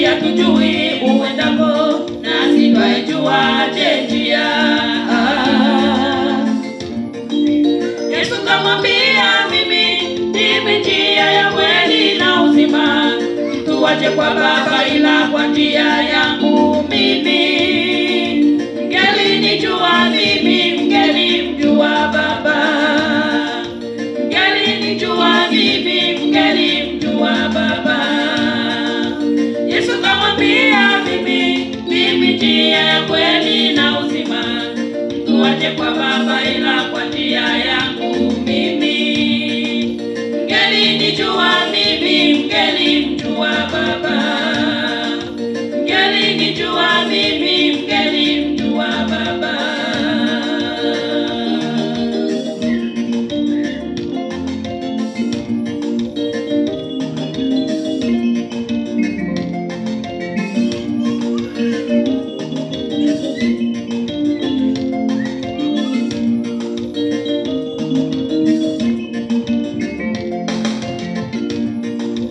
hatujui uendako, nasi twaijuaje njia? Yesu kamwambia, mimi ndimi njia ya kweli na uzima, mtu aje kwa Baba ila kwa njia yangu mimi. Mngelinijua mimi, mngelimjua Baba. Mngelinijua mimi, mngelimjua Baba. Yesu kamwambia, mimi ndimi njia ya kweli na uzima, mtu aje kwa Baba ila kwa njia yangu mimi. Mngelinijua mimi, mngelimjua Baba. Mngelinijua mimi, mngelimjua Baba.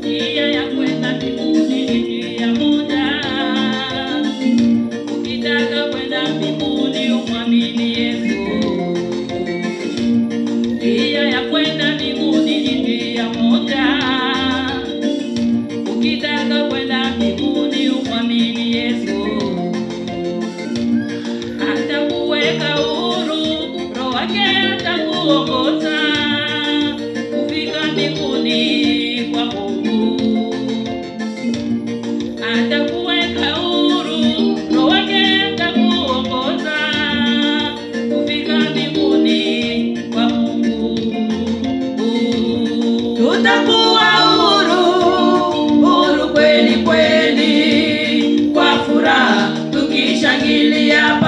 Njia ya kwenda mbinguni ni njia moja. Ukitaka kwenda mbinguni umwamini Yesu. Njia ya kwenda mbinguni ni njia moja. Ukitaka kwenda mbinguni umwamini Yesu. Atakuweka huru, Roho wake atakuongoza kufika mbinguni kwa Mungu. Atakuweka huru, Roho wake atakuongoza kufika mbinguni kwa Mungu. Tutakuwa huru Shangilia